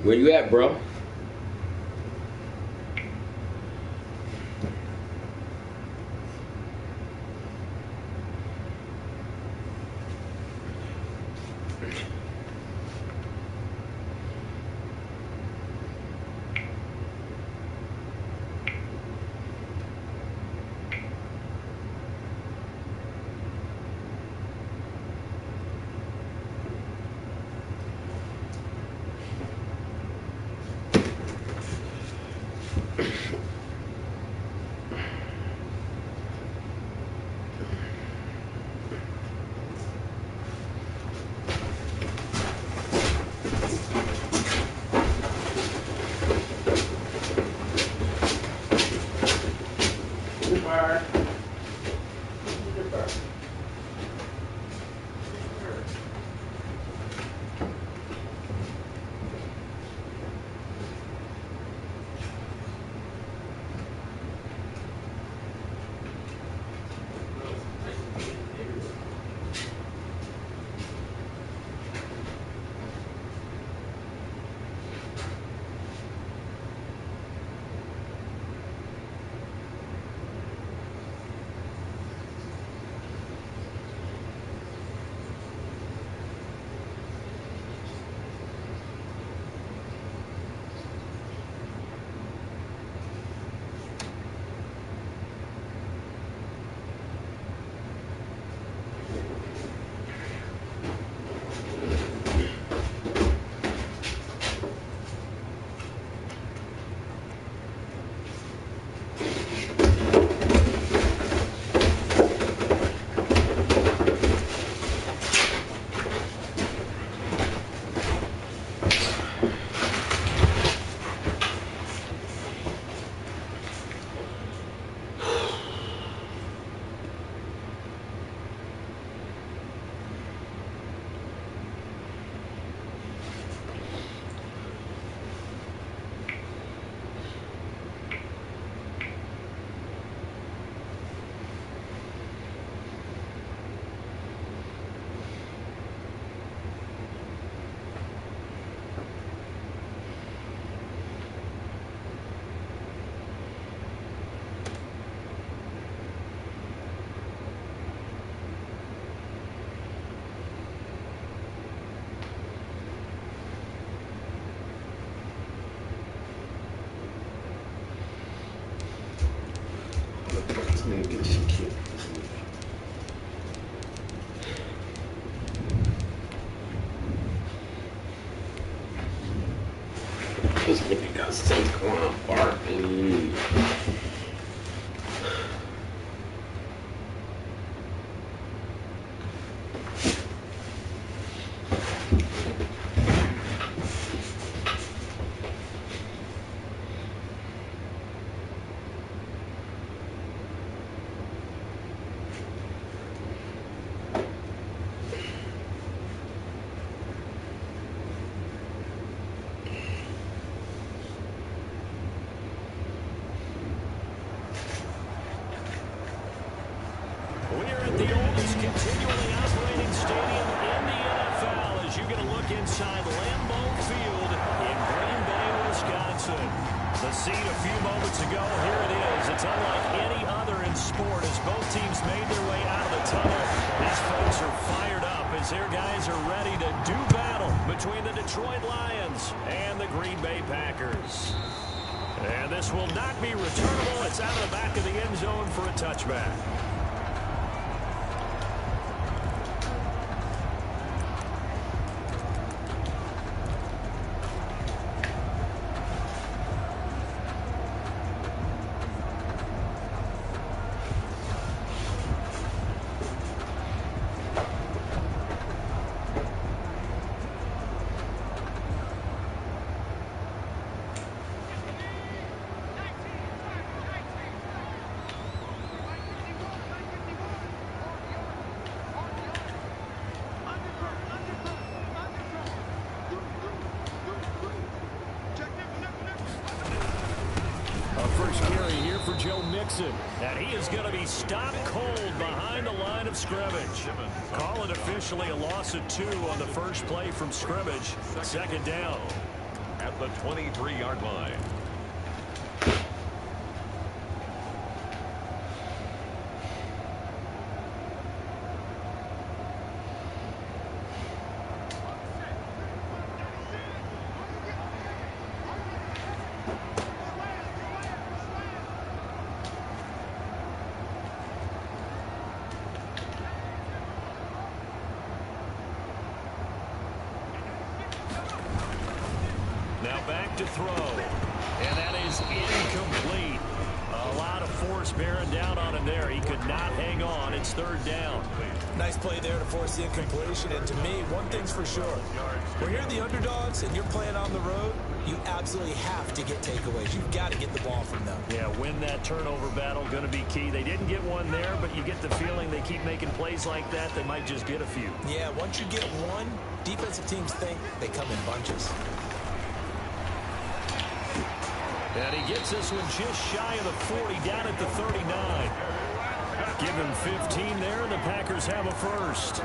Where you at, bro? This nigga got Saquon Barkley. And he is going to be stopped cold behind the line of scrimmage. Call it officially a loss of 2 on the first play from scrimmage. Second down. at the 23-yard line. Now back to throw. And that is incomplete. A lot of force bearing down on him there. He could not hang on. It's third down. Nice play there to force the incompletion. And to me, one thing's for sure. When you're the underdogs and you're playing on the road, you absolutely have to get takeaways. You've got to get the ball from them. Yeah, win that turnover battle, going to be key. They didn't get one there, but you get the feeling they keep making plays like that, they might just get a few. Yeah, once you get one, defensive teams think they come in bunches. And he gets this one just shy of the 40, down at the 39. Give him 15 there, and the Packers have a first.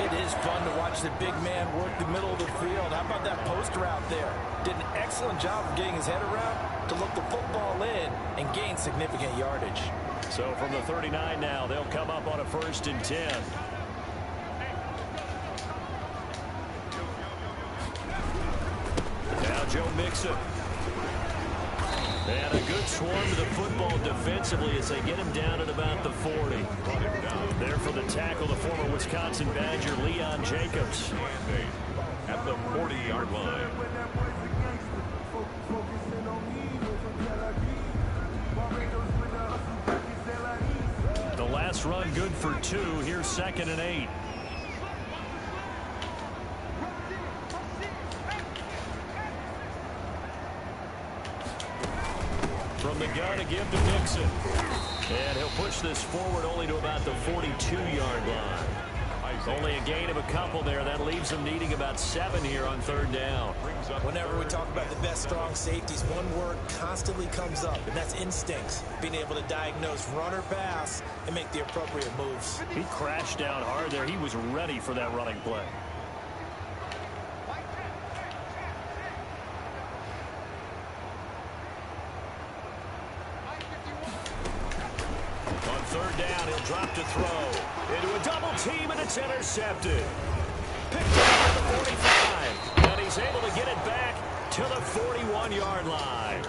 It is fun to watch the big man work the middle of the field. How about that post route there? Did an excellent job of getting his head around to look the football in and gain significant yardage. So from the 39 now, they'll come up on a 1st and 10. Now Joe Mixon. And a good swarm to the football defensively as they get him down at about the 40. There for the tackle, the former Wisconsin Badger, Leon Jacobs. At the 40-yard line. The last run good for 2. Here's 2nd and 8. From the gun to give to Mixon. And he'll push this forward only to about the 42-yard line. Only a gain of a couple there. That leaves them needing about 7 here on 3rd down. Whenever we talk about the best strong safeties, one word constantly comes up, and that's instincts. Being able to diagnose run or pass and make the appropriate moves. He crashed down hard there. He was ready for that running play. On 3rd down, he'll drop to throw. Into a double team, and it's intercepted. Picked up at the 45. And he's able to get it back to the 41-yard line.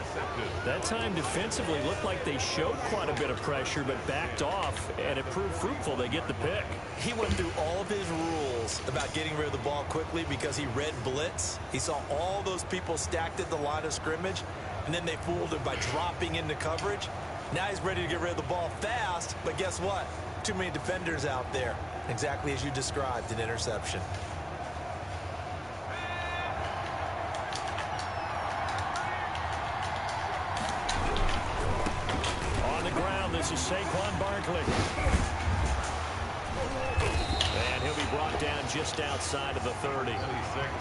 That time defensively looked like they showed quite a bit of pressure, but backed off, and it proved fruitful. They get the pick. He went through all of his rules about getting rid of the ball quickly because he read blitz. He saw all those people stacked at the line of scrimmage, and then they fooled him by dropping into coverage. Now he's ready to get rid of the ball fast, but guess what? Too many defenders out there. Exactly as you described, an interception. On the ground, this is Saquon Barkley. And he'll be brought down just outside of the 30.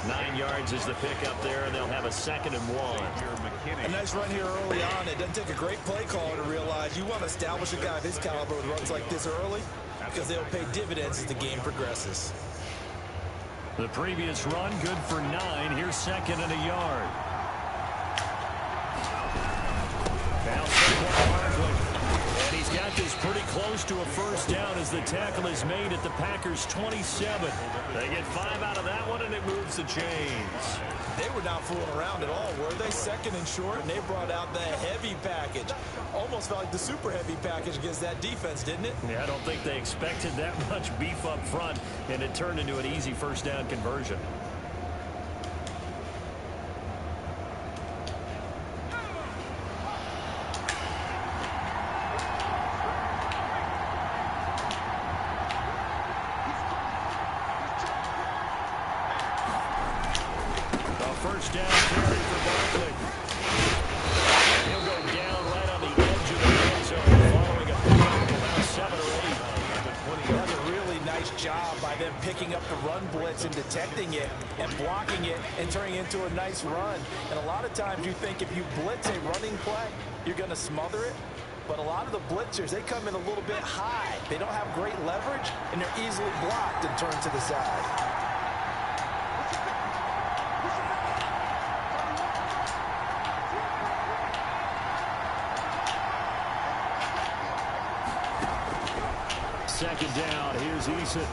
9 yards is the pickup there, and they'll have a 2nd and 1. A nice run here early on. It doesn't take a great play caller to realize you want to establish a guy of his caliber with runs like this early because they'll pay dividends as the game progresses. The previous run good for 9. Here's 2nd and a yard. Now Saquon Barkley. And he's got this pretty close to a 1st down as the tackle is made at the Packers' 27. They get 5 out of that one, and it moves the chains. They were not fooling around at all, were they? 2nd and short, and they brought out the heavy package. Almost felt like the super heavy package against that defense, didn't it? Yeah, I don't think they expected that much beef up front, and it turned into an easy 1st down conversion. First down carry for Barkley. And he'll go down right on the edge of the end zone following a pickup of about 7 or 8. That's a really nice job by them picking up the run blitz and detecting it and blocking it and turning it into a nice run. And a lot of times you think if you blitz a running play, you're going to smother it. But a lot of the blitzers, they come in a little bit high. They don't have great leverage, and they're easily blocked and turned to the side. second down. Here's Eason.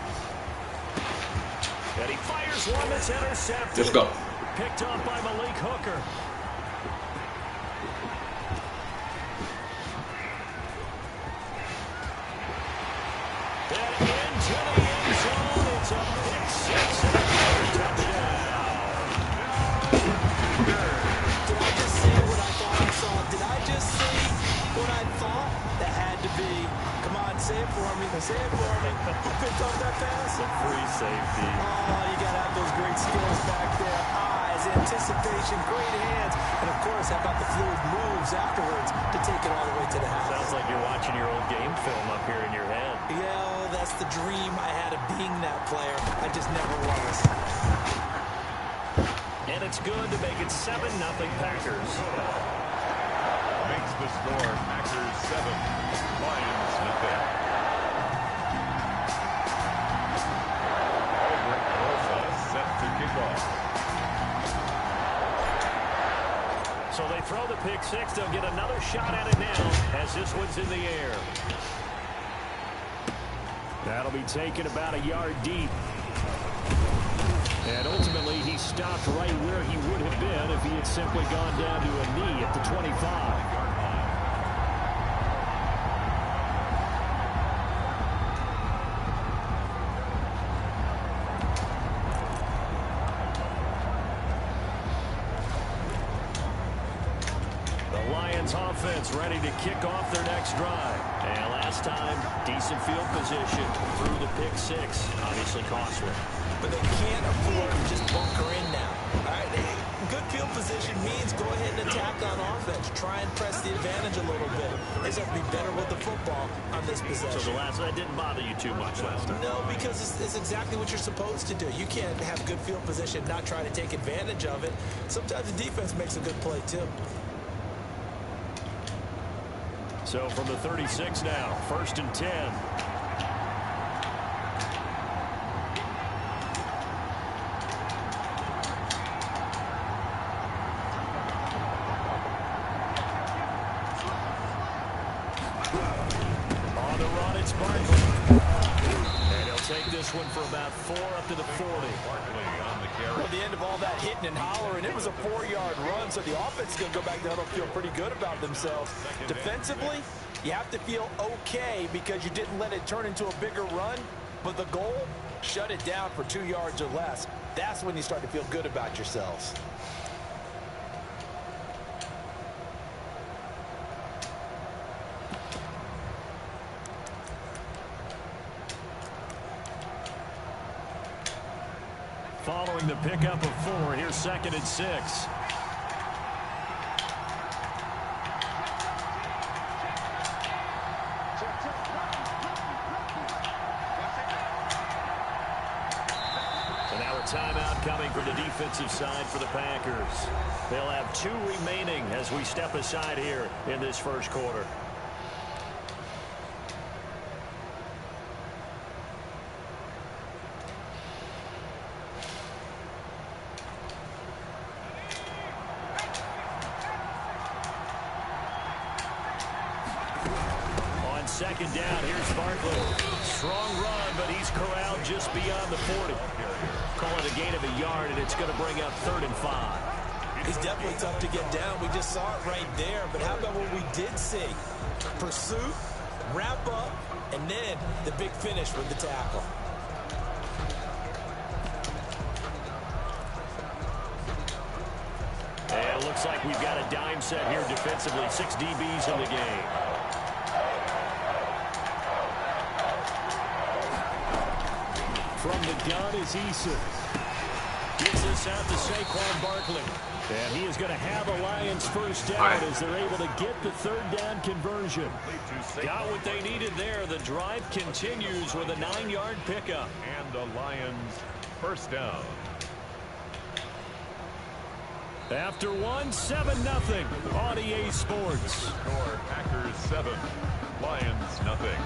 And he fires one that's intercepted. Let's go. Picked up by Malik Hooker. And into the end zone. It's a pick six and a touchdown. Did I just see what I thought I saw? Did I just see what I thought? That had to be. Come on, say it for me. Say it for me. You picked up that pass? A free safety. Oh, you got to have those great skills back there. Eyes, anticipation, great hands. And, of course, how about the fluid moves afterwards to take it all the way to the house? Sounds like you're watching your old game film up here in your head. Yeah, that's the dream I had of being that player. I just never was. And it's good to make it 7-0 Packers. Makes the score Packers 7, Lions nothing. Albert Rosa set to kick off. So they throw the pick six. They'll get another shot at it now as this one's in the air. That'll be taken about a yard deep. And ultimately, he stopped right where he would have been if he had simply gone down to a knee at the 25. Offense ready to kick off their next drive. And last time, decent field position through the pick six. Obviously costly. But they can't afford to just bunker in now. All right, good field position means go ahead and attack on offense. Try and press the advantage a little bit. They just have to be better with the football on this possession. So the last that didn't bother you too much last time? No, because it's exactly what you're supposed to do. You can't have good field position, not try to take advantage of it. Sometimes the defense makes a good play, too. So from the 36 now, 1st and 10. On the run, it's Barkley. And he'll take this one for about 4 up to the 40. Well, at the end of all that hitting and hollering, it was a 4-yard run, so the offense is going to go back to huddle, feel pretty good about themselves. Defensively, you have to feel okay because you didn't let it turn into a bigger run, but the goal, shut it down for 2 yards or less. That's when you start to feel good about yourselves. Following the pickup of 4, here's 2nd and 6. And now a timeout coming from the defensive side for the Packers. They'll have 2 remaining as we step aside here in this first quarter. Second down, here's Barkley. Strong run, but he's corralled just beyond the 40. Call it a gain of a yard, and it's going to bring up 3rd and 5. He's definitely tough to get down. We just saw it right there. But how about what we did see? Pursuit, wrap up, and then the big finish with the tackle. And it looks like we've got a dime set here defensively. 6 DBs in the game. From the gun is Eason. Gives this out to Saquon Barkley. And he is going to have a Lions first down as they're able to get the 3rd down conversion. Got what they needed there. The drive continues with a 9-yard pickup. And the Lions first down. After 1, 7-0 on EA Sports. Score Packers 7, Lions nothing.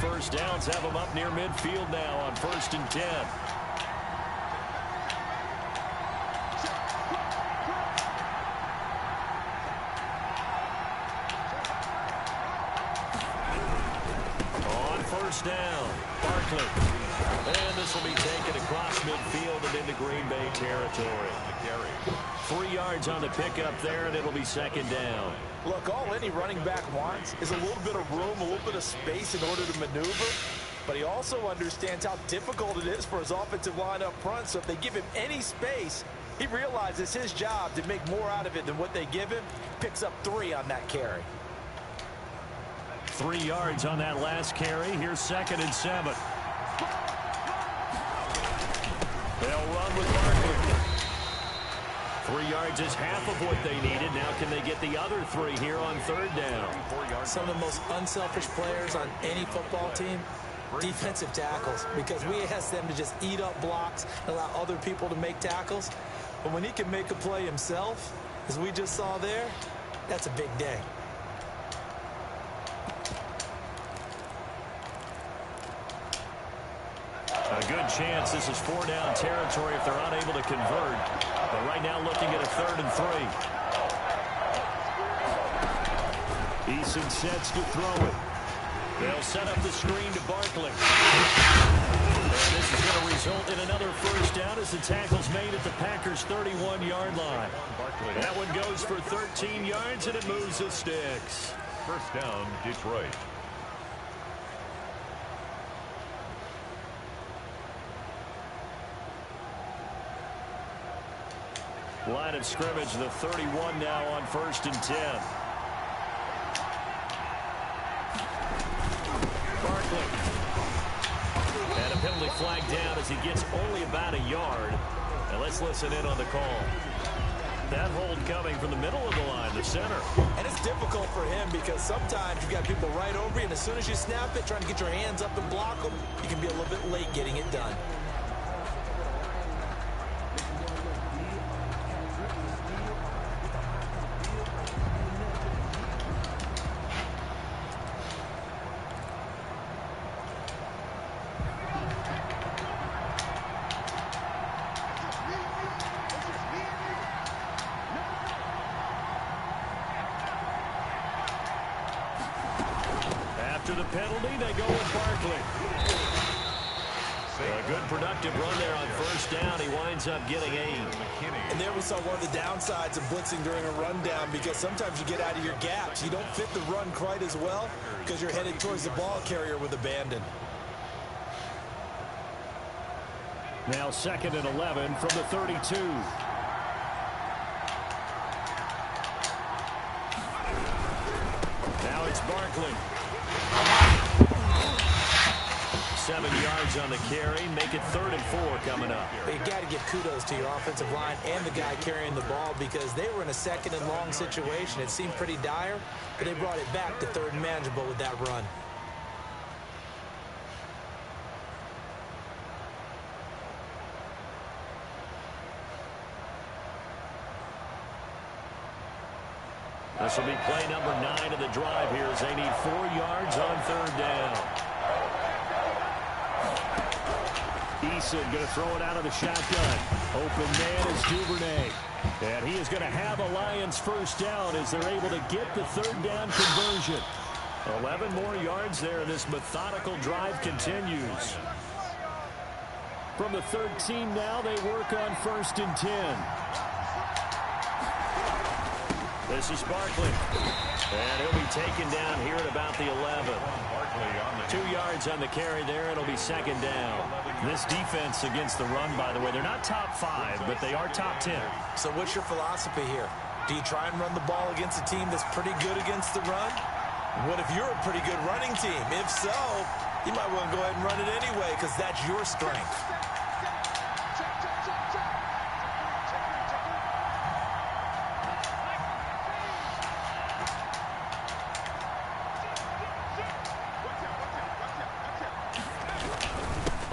first downs have them up near midfield now on 1st and 10. On 1st down, Barkley. And this will be taken across midfield and into Green Bay territory. 3 yards on the pickup there, and it'll be 2nd down. Look, all any running back wants is a little bit of room, a little bit of space in order to maneuver. But he also understands how difficult it is for his offensive line up front. So if they give him any space, he realizes his job to make more out of it than what they give him. Picks up 3 on that carry. 3 yards on that last carry. Here's 2nd and 7. They'll run with Barkley. 3 yards is half of what they needed. Now can they get the other 3 here on 3rd down? Some of the most unselfish players on any football team, defensive tackles, because we ask them to just eat up blocks and allow other people to make tackles. But when he can make a play himself, as we just saw there, that's a big day. A good chance this is 4-down territory if they're unable to convert. But right now looking at a 3rd and 3. Eason sets to throw it. They'll set up the screen to Barkley. And this is going to result in another 1st down as the tackle's made at the Packers' 31-yard line. That one goes for 13 yards, and it moves the sticks. 1st down, Detroit. Line of scrimmage, the 31 now on 1st and 10. Barkley. And a penalty flag down as he gets only about a yard. And let's listen in on the call. That hold coming from the middle of the line, the center. And it's difficult for him because sometimes you've got people right over you, and as soon as you snap it, trying to get your hands up and block them, you can be a little bit late getting it done. After the penalty, they go with Barkley. A good productive run there on 1st down. He winds up getting 8. And there we saw one of the downsides of blitzing during a rundown, because sometimes you get out of your gaps. You don't fit the run quite as well because you're headed towards the ball carrier with abandon. Now 2nd and 11 from the 32. Now it's Barkley. 7 yards on the carry. Make it 3rd and 4 coming up. But you got to give kudos to your offensive line and the guy carrying the ball, because they were in a 2nd and long situation. It seemed pretty dire, but they brought it back to 3rd and manageable with that run. This will be play number 9 of the drive here as they need 4 yards on 3rd down. Eason going to throw it out of the shotgun. Open man is Duvernay. And he is going to have a Lions 1st down as they're able to get the 3rd down conversion. 11 more yards there, and this methodical drive continues. From the 13 now, they work on 1st and 10. This is Barkley. And he'll be taken down here at about the 11. 2 yards on the carry there. It'll be 2nd down. This defense against the run, by the way, they're not top 5, but they are top 10. So what's your philosophy here? Do you try and run the ball against a team that's pretty good against the run? What if you're a pretty good running team? If so, you might want to go ahead and run it anyway, because that's your strength.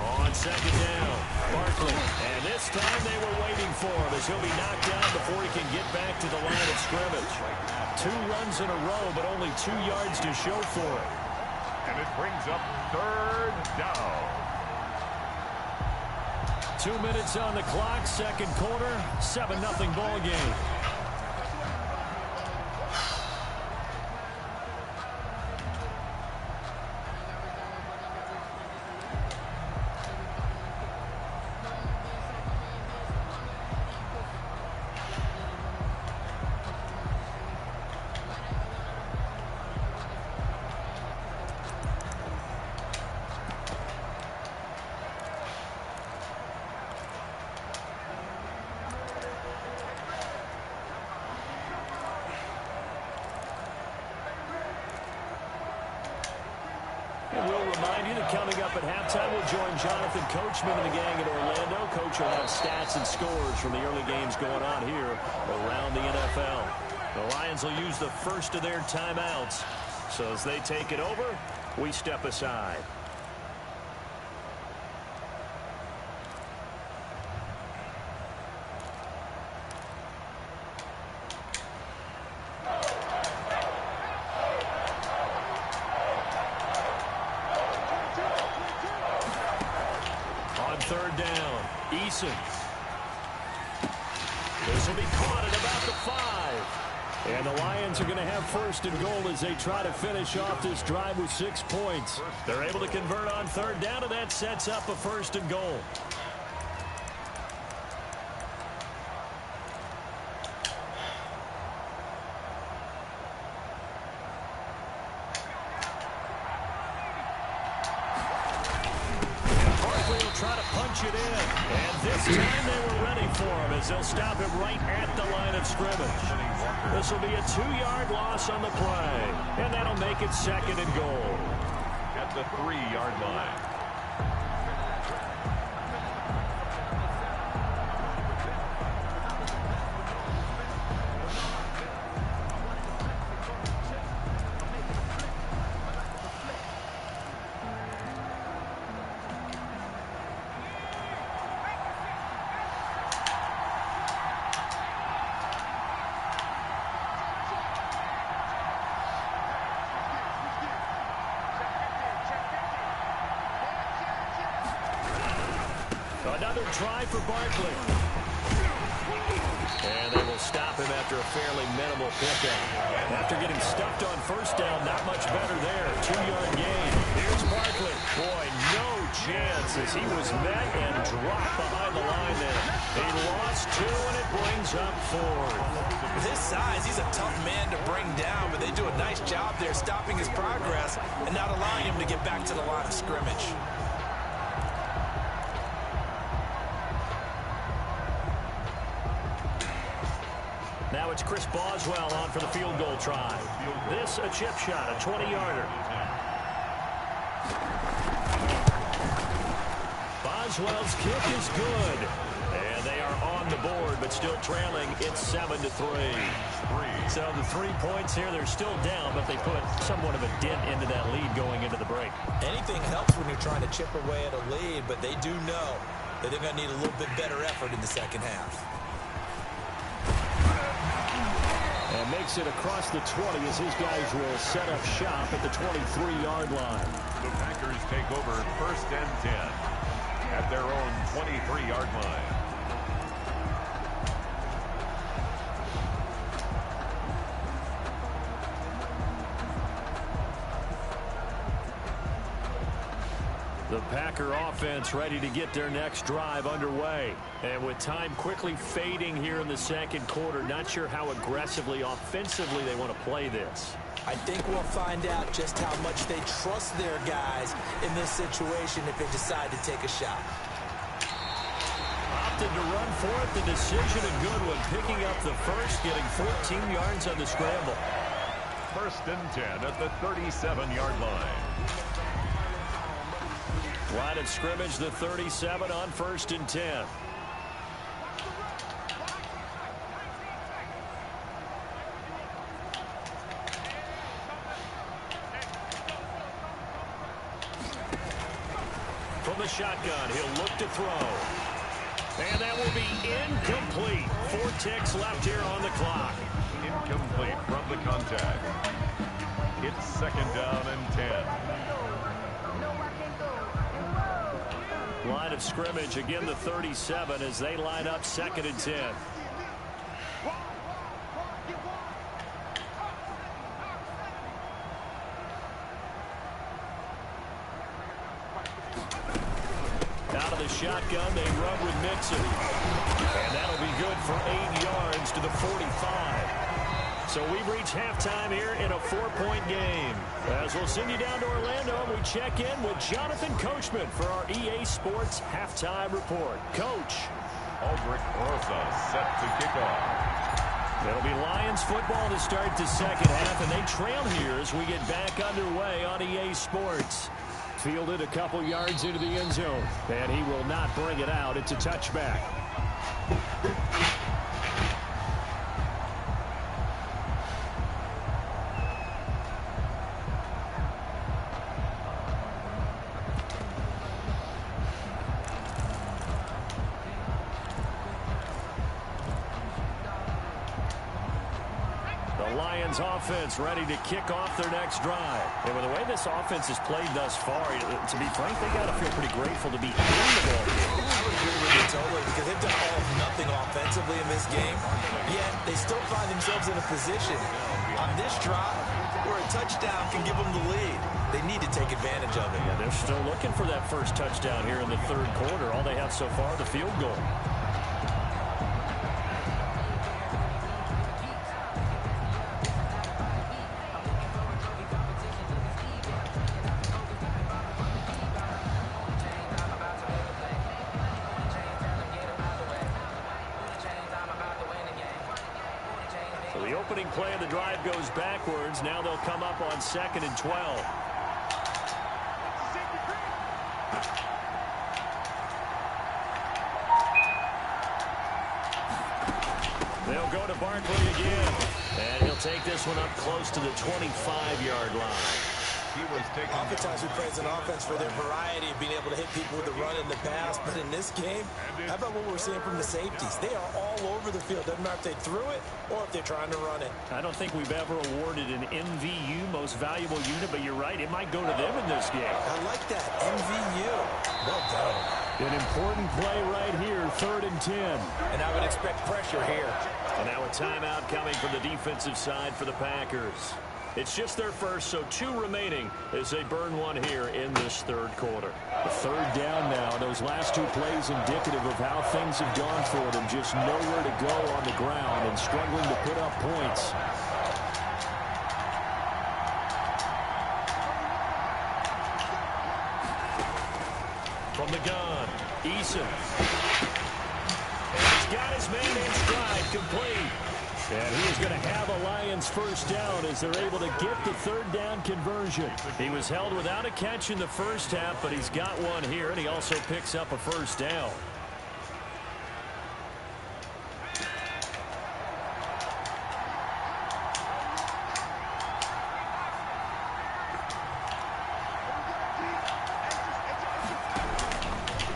On 2nd down, Barkley. And this time they were waiting for him as he'll be knocked down before he can get back to the line of scrimmage. 2 runs in a row, but only 2 yards to show for it. And it brings up third down. 2 minutes on the clock, second quarter, 7-0 ball game. And we'll remind you that coming up at halftime, we'll join Jonathan Coachman and the gang in Orlando. Coach will have stats and scores from the early games going on here around the NFL. The Lions will use the first of their timeouts. So as they take it over, we step aside. Third down, Eason. This will be caught at about the 5. And the Lions are going to have first and goal as they try to finish off this drive with 6 points. They're able to convert on third down, and that sets up a first and goal. Try to punch it in, and this time they were ready for him as they'll stop him right at the line of scrimmage. This will be a 2-yard loss on the play, and that'll make it second and goal. At the 3-yard line. Another try for Barkley. And they will stop him after a fairly minimal pickup. After getting stuffed on first down, not much better there. 2-yard gain. Here's Barkley. Boy, no chance as he was met and dropped behind the line there. He lost 2, and it brings up 4. With his size, he's a tough man to bring down, but they do a nice job there stopping his progress and not allowing him to get back to the line of scrimmage. Now it's Chris Boswell on for the field goal try. This a chip shot, a 20-yarder. Boswell's kick is good. And they are on the board, but still trailing. It's 7-3. So the 3 points here, they're still down, but they put somewhat of a dent into that lead going into the break. Anything helps when you're trying to chip away at a lead, but they do know that they're going to need a little bit better effort in the second half. And makes it across the 20 as his guys will set up shop at the 23-yard line. The Packers take over 1st and 10 at their own 23-yard line. The Packer offense ready to get their next drive underway. And with time quickly fading here in the second quarter, not sure how aggressively, offensively they want to play this. I think we'll find out just how much they trust their guys in this situation if they decide to take a shot. Opted to run for it. The decision a good one. Picking up the first, getting 14 yards on the scramble. 1st and 10 at the 37-yard line. Line of scrimmage, the 37 on 1st and 10. From the shotgun, he'll look to throw. And that will be incomplete. 4 ticks left here on the clock. Incomplete from the contact. It's second down and 10. Line of scrimmage, again the 37 as they line up second and 10. Out of the shotgun, they run with Mixon. And that'll be good for 8 yards to the 45. So we've reached halftime here in a 4-point game. As we'll send you down to Orlando, and we check in with Jonathan Coachman for our EA Sports Halftime Report. Coach. Aldrich Rosa set to kick off. It'll be Lions football to start the second half, and they trail here as we get back underway on EA Sports. Fielded a couple yards into the end zone, and he will not bring it out. It's a touchback. Offense ready to kick off their next drive. And with the way this offense has played thus far, to be frank, they got to feel pretty grateful to be in the ball game. I would agree with you totally because they've done all or nothing offensively in this game, yet they still find themselves in a position on this drive where a touchdown can give them the lead. They need to take advantage of it. Yeah, they're still looking for that first touchdown here in the third quarter. All they have so far, the field goal. Play of the drive goes backwards. Now they'll come up on 2nd and 12. They'll go to Barkley again. And he'll take this one up close to the 25-yard line. Oftentimes we praise an offense for their variety of being able to hit people with the run and the pass, but in this game, how about what we're seeing from the safeties? They are all over the field. Doesn't matter if they threw it or if they're trying to run it. I don't think we've ever awarded an MVU, most valuable unit, but you're right, it might go to them in this game. I like that, MVU. Well done. An important play right here, 3rd and 10. And I would expect pressure here. And now a timeout coming from the defensive side for the Packers. It's just their first, so 2 remaining as they burn one here in this third quarter. The 3rd down now. Those last 2 plays indicative of how things have gone for them. Just nowhere to go on the ground and struggling to put up points. From the gun, Eason. And he's got his man in stride, complete. And he is going to have a Lions first down as they're able to get the 3rd down conversion. He was held without a catch in the first half, but he's got one here, and he also picks up a first down.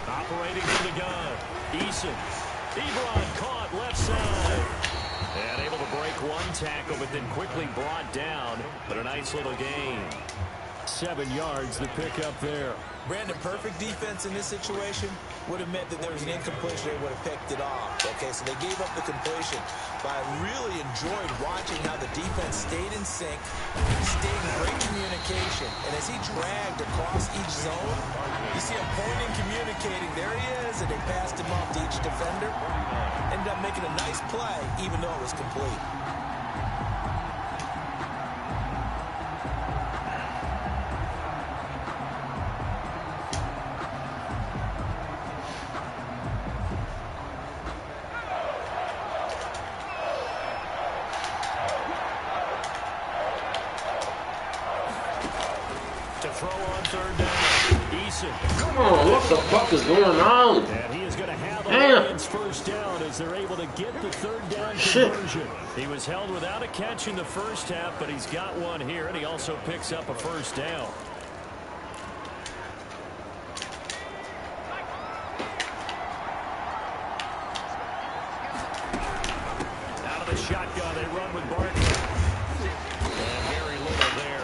Operating from the gun, Eason. Ebron caught left side. And able to break one tackle, but then quickly brought down. But a nice little gain. 7 yards to pick up there. Brandon, perfect defense in this situation would have meant that there was an incompletion. They would have picked it off. Okay, so they gave up the completion. But I really enjoyed watching how the defense stayed in sync, stayed in great communication. And as he dragged across each zone, you see him pointing, communicating. There he is, and they passed him off to each defender. Ended up making a nice play, even though it was complete. Come on, what the fuck is going on? And he is going to have a Lions first down as they're able to get the 3rd down conversion. He was held without a catch in the first half, but he's got one here, and he also picks up a first down. Out of the shotgun, they run with Barkley. And very little there.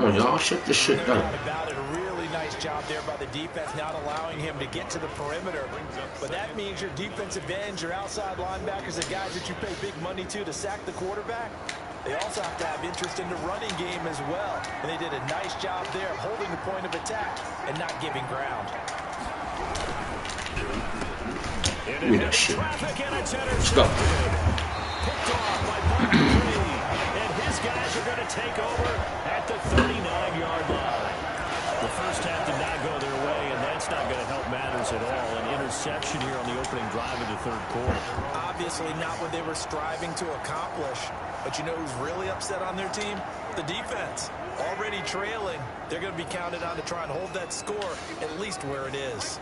on, y'all. Shut this shit down. About it, a really nice job there by the defense, not allowing him to get to the perimeter. But that means your defensive ends, your outside linebackers, the guys that you pay big money to sack the quarterback, they also have to have interest in the running game as well. And they did a nice job there holding the point of attack and not giving ground. Give me that shit. Let's go. Picked off by Mark Reed. And his guys are going to take over at the 39-yard line. The first half did not go their way, and that's not going to help matters at all. An interception here on the opening drive of the third quarter. Obviously not what they were striving to accomplish. But you know who's really upset on their team? The defense. Already trailing. They're going to be counted on to try and hold that score at least where it is.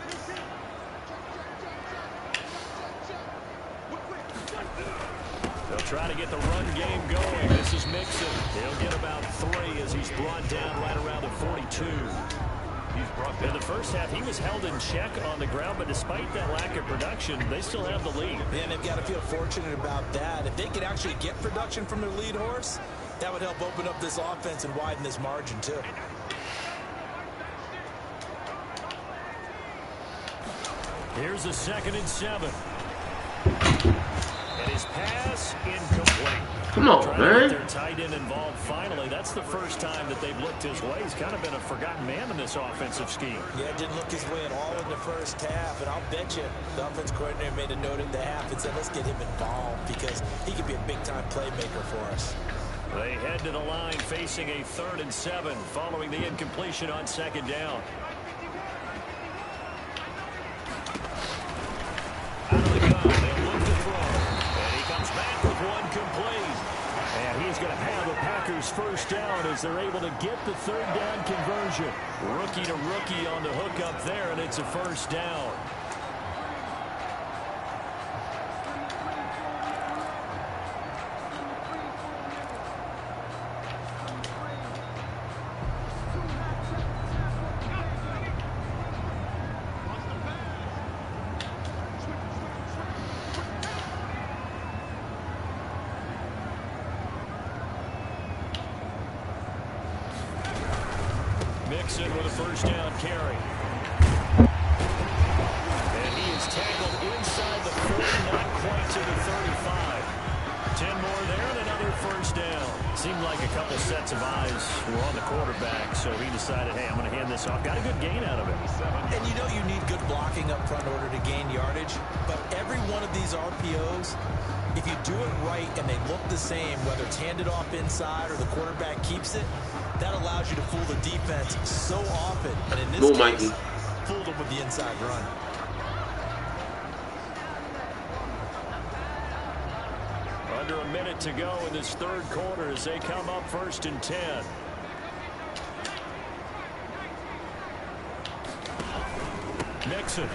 They'll try to get the run game going. This is Mixon. He'll get about 3 as he's brought down right around the 42. He's brought down. In the first half, he was held in check on the ground, but despite that lack of production, they still have the lead. And they've got to feel fortunate about that. If they could actually get production from their lead horse, that would help open up this offense and widen this margin, too. Here's a 2nd and 7. And his pass incomplete. Come on, man. Their tight end involved finally. That's the first time that they've looked his way. He's kind of been a forgotten man in this offensive scheme. Yeah, didn't look his way at all in the first half. And I'll bet you the offense coordinator made a note at the half and said, let's get him involved because he could be a big-time playmaker for us. They head to the line facing a 3rd and 7 following the incompletion on 2nd down. Out of the gun, they'll look to throw. And he comes back with one complete. And he's going to have the Packers first down as they're able to get the 3rd down conversion. Rookie to rookie on the hook up there, and it's a first down. Mixon with a first down carry. And he is tackled inside the 40, not quite to the 35. 10 more there and another first down. Seemed like a couple sets of eyes were on the quarterback, so he decided, hey, I'm going to hand this off. Got a good gain out of it. And you know you need good blocking up front in order to gain yardage, but every one of these RPOs, if you do it right and they look the same, whether it's handed off inside or the quarterback keeps it, that allows you to fool the defense so often. And in this case, fooled them with the inside run. Under a minute to go in this third quarter as they come up 1st and 10. Mixon.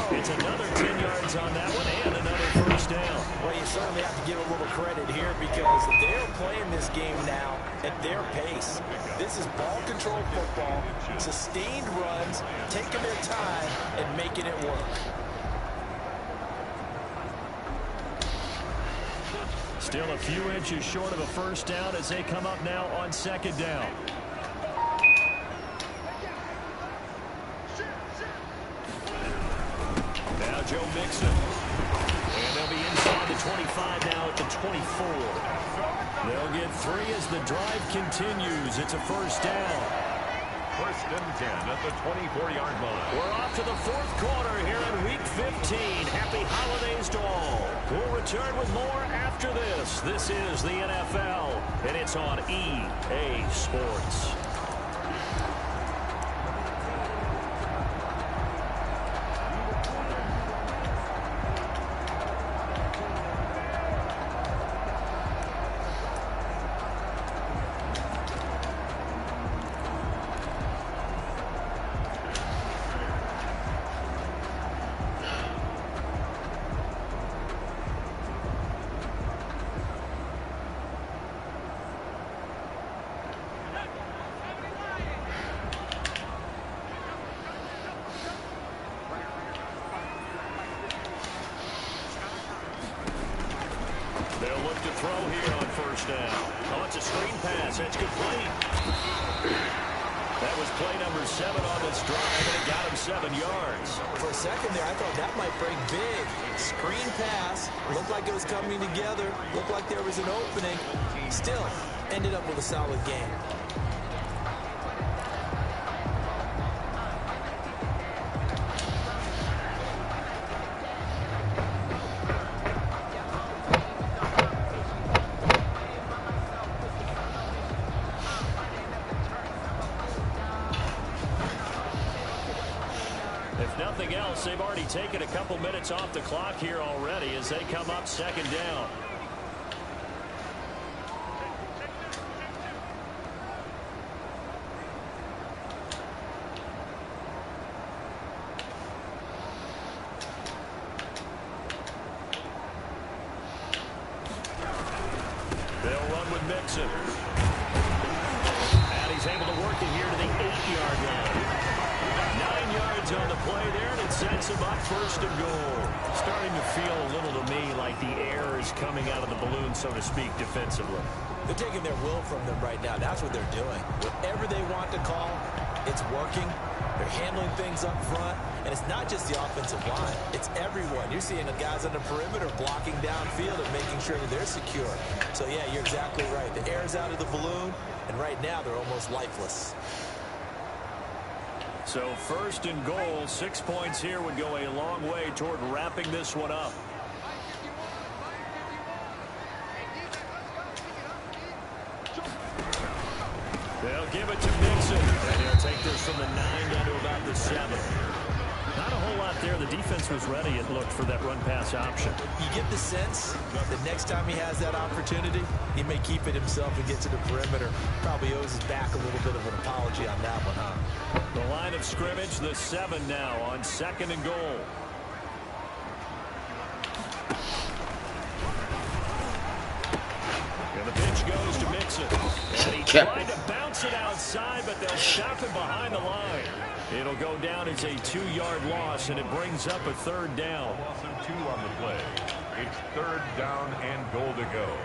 It's another 10 yards on that one and another first down. Well, you certainly have to give a little credit here because they're playing this game now at their pace. This is ball control football, sustained runs, taking their time and making it work. Still a few inches short of a first down as they come up now on 2nd down. Now Joe Mixon. And they'll be inside the 25 now at the 24. They'll get 3 as the drive continues. It's a first down. 1st and 10 at the 24-yard line. We're off to the 4th quarter here in Week 15. Happy holidays to all. We'll return with more after this. This is the NFL, and it's on EA Sports. They'll look to throw here on first down. Oh, it's a screen pass. It's complete. That was play number 7 on this drive, and it got him 7 yards. For a second there, I thought that might break big. Screen pass. Looked like it was coming together. Looked like there was an opening. Still, ended up with a solid game. If nothing else, they've already taken a couple minutes off the clock here already as they come up second down. They'll run with Mixon. And he's able to work it here to the 8-yard line. 9 yards on the play there, and it sets him up first and goal. Starting to feel a little to me like the air is coming out of the balloon, so to speak, defensively. They're taking their will from them right now. That's what they're doing. Whatever they want to call, it's working. They're handling things up front, and it's not just the offensive line. It's everyone. You're seeing the guys on the perimeter blocking downfield and making sure that they're secure. So, yeah, you're exactly right. The air's out of the balloon, and right now they're almost lifeless. So first and goal, 6 points here would go a long way toward wrapping this one up. They'll give it to Mixon, and he'll take this from the 9 down to about the 7. Not a whole lot there. The defense was ready, it looked, for that run-pass option. You get the sense that next time he has that opportunity, he may keep it himself and get to the perimeter. Probably owes his back a little bit of an apology on that one, huh? The line of scrimmage, the 7 now on second and goal. And the pitch goes to Mixon. And he tried to bounce it outside, but they'll stop him behind the line. It'll go down as a 2-yard loss, and it brings up a third down. Loss of 2 on the play. It's third down and goal to go.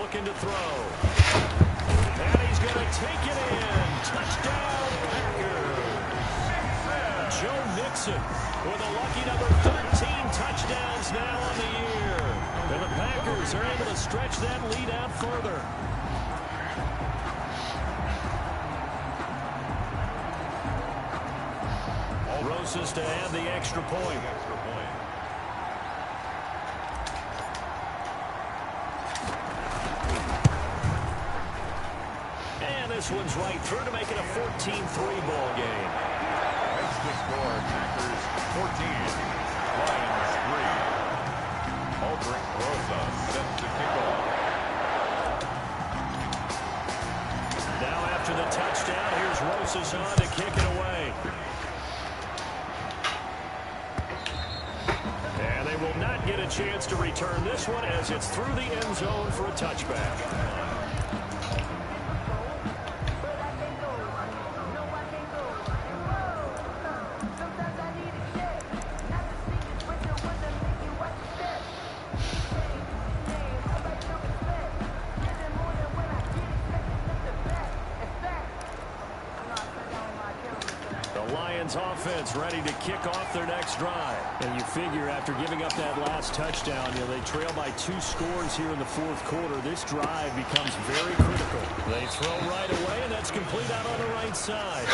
Looking to throw. And he's going to take it in. Touchdown, Packers. Joe Mixon with a lucky number 13 touchdowns now on the year. And the Packers are able to stretch that lead out further. Rosas to add the extra point. And this one's right through to make it a 14-3 ball game. That's the score. Packers 14, Lions 3. Aldrich Rosas sets the kickoff. Now after the touchdown, here's Rosas on to kick it away. And they will not get a chance to return this one as it's through the end zone for a touchback. Offense ready to kick off their next drive. And you figure after giving up that last touchdown, they trail by 2 scores here in the fourth quarter. This drive becomes very critical. They throw right away, and that's complete out on the right side.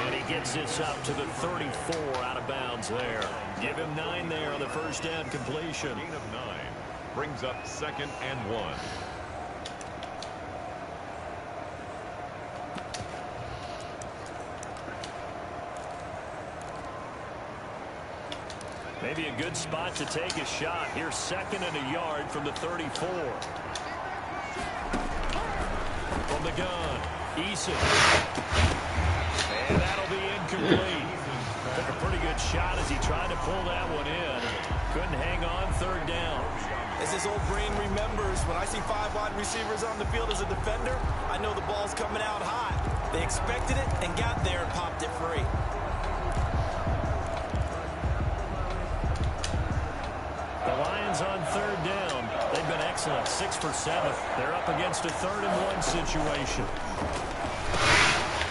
And he gets this up to the 34 out of bounds there. Give him 9 there on the first down completion. Gain of 9 brings up 2nd and 1. Maybe a good spot to take a shot. Here's 2nd and a yard from the 34. From the gun, Eason. And that'll be incomplete. Took a pretty good shot as he tried to pull that one in. Couldn't hang on, third down. As his old brain remembers, when I see 5 wide receivers on the field as a defender, I know the ball's coming out high. They expected it and got there and popped it free. Excellent. 6 for 7. They're up against a 3rd-and-1 situation.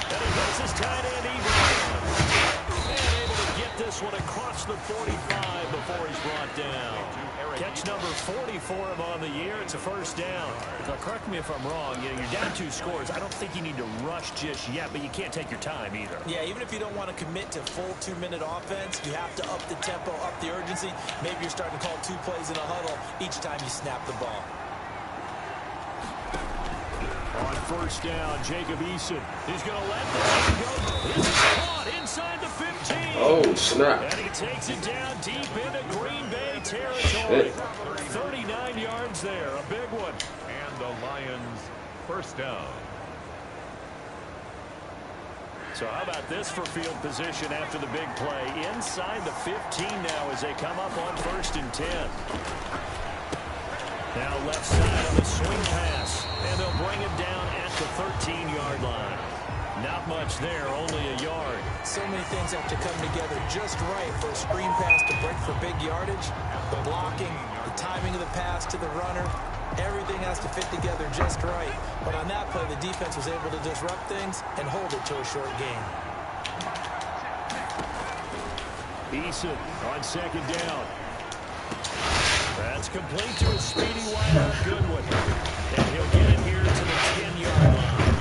And he puts his tight end even. And able to get this one across the 45 before he's brought down. Catch number 44 of on the year. It's a 1st down. Now, correct me if I'm wrong. You know, you're down 2 scores. I don't think you need to rush just yet, but you can't take your time either. Yeah, even if you don't want to commit to full 2-minute offense, you have to up the tempo, up the urgency. Maybe you're starting to call 2 plays in a huddle each time you snap the ball. On 1st down, Jacob Eason. He's going to let this one go. This is caught inside the 15. Oh, snap. And he takes it down deep into Green Bay territory. 39 yards there, a big one. And the Lions 1st down. So how about this for field position after the big play? Inside the 15 now as they come up on 1st and 10. Now left side on the swing pass, and they'll bring him down at the 13-yard line. Not much there, only a yard. So many things have to come together just right for a screen pass to break for big yardage. The blocking, the timing of the pass to the runner, everything has to fit together just right. But on that play, the defense was able to disrupt things and hold it to a short gain. Eason on 2nd down. That's complete to a speedy wideout Goodwin. And he'll get it here to the 10-yard line.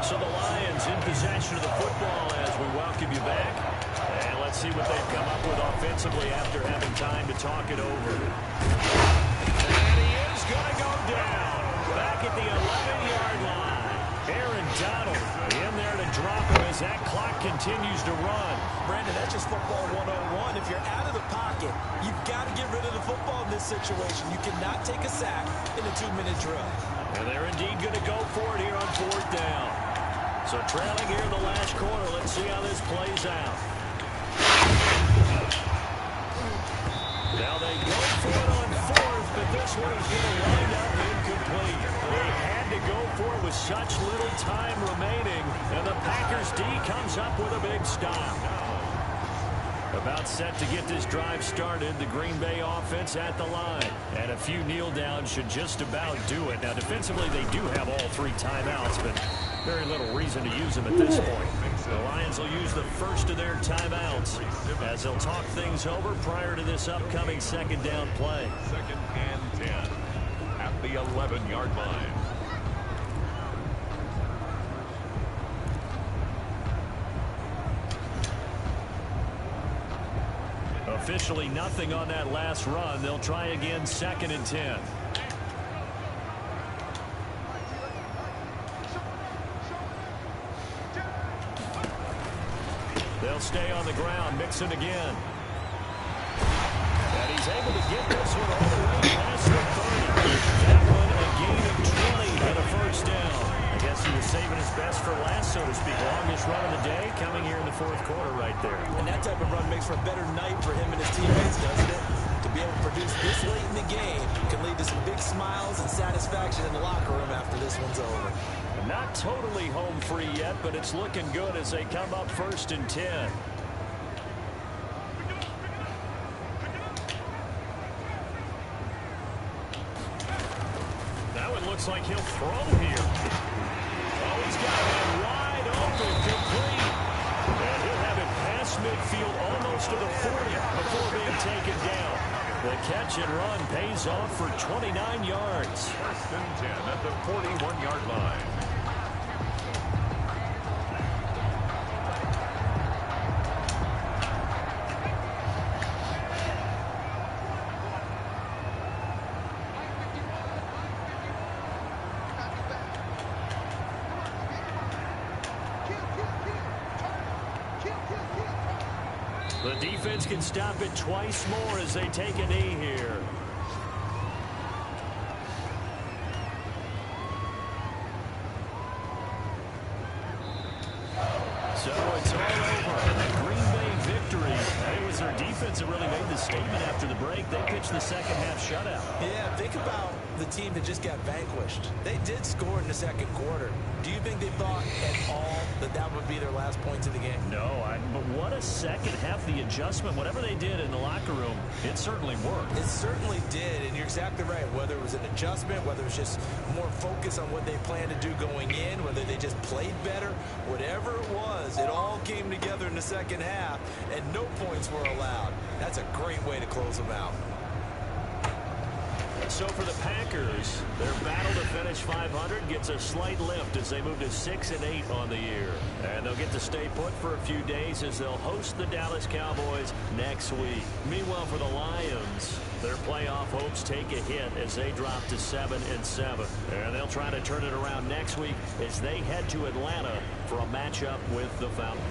So the Lions in possession of the football as we welcome you back. And let's see what they've come up with offensively after having time to talk it over. And he is going to go down. Back at the 11-yard line. Aaron Donald in there to drop him as that clock continues to run. Brandon, that's just football 101. If you're out of the pocket, you've got to get rid of the football in this situation. You cannot take a sack in a 2-minute drill. And they're indeed going to go for it here on 4th down. So trailing here in the last quarter. Let's see how this plays out. Now they go for it on 4th, but this one is going to wind up incomplete. They had to go for it with such little time remaining, and the Packers D comes up with a big stop. About set to get this drive started, the Green Bay offense at the line. And a few kneel downs should just about do it. Now defensively they do have all 3 timeouts, but very little reason to use them at this point. The Lions will use the first of their timeouts as they'll talk things over prior to this upcoming 2nd down play. 2nd and 10 at the 11-yard line. Officially nothing on that last run. They'll try again 2nd and 10. They'll stay on the ground, Mixon again. And he's able to get this one all the way past the 30. That one a gain of 20 and a 1st down. I guess he was saving his best for last, so to speak. Longest run of the day coming here in the 4th quarter right there. And that type of run makes for a better night for him and his teammates, doesn't it? To be able to produce this late in the game can lead to some big smiles and satisfaction in the locker room after this one's over. Not totally home free yet, but it's looking good as they come up 1st and 10. That one looks like he'll throw here. Oh, he's got it wide open, complete. And he'll have it past midfield almost to the 40 before being taken down. The catch and run pays off for 29 yards. 1st and 10 at the 41-yard line. The defense can stop it twice more as they take a knee here. So it's all over. The Green Bay victory. It was their defense that really made the statement after the break. They pitched the second half shutout. Yeah, think about the team that just got vanquished. They did score in the second quarter. Do you think they thought at all that that would be their last points of the game? No, but what a second half. The adjustment, whatever they did in the locker room, it certainly worked. It certainly did, and you're exactly right. Whether it was an adjustment, whether it was just more focus on what they planned to do going in, whether they just played better, whatever it was, it all came together in the second half, and no points were allowed. That's a great way to close them out. So for the Packers, their battle to finish 500 gets a slight lift as they move to 6-8 on the year. And they'll get to stay put for a few days as they'll host the Dallas Cowboys next week. Meanwhile, for the Lions, their playoff hopes take a hit as they drop to 7-7. And they'll try to turn it around next week as they head to Atlanta for a matchup with the Falcons.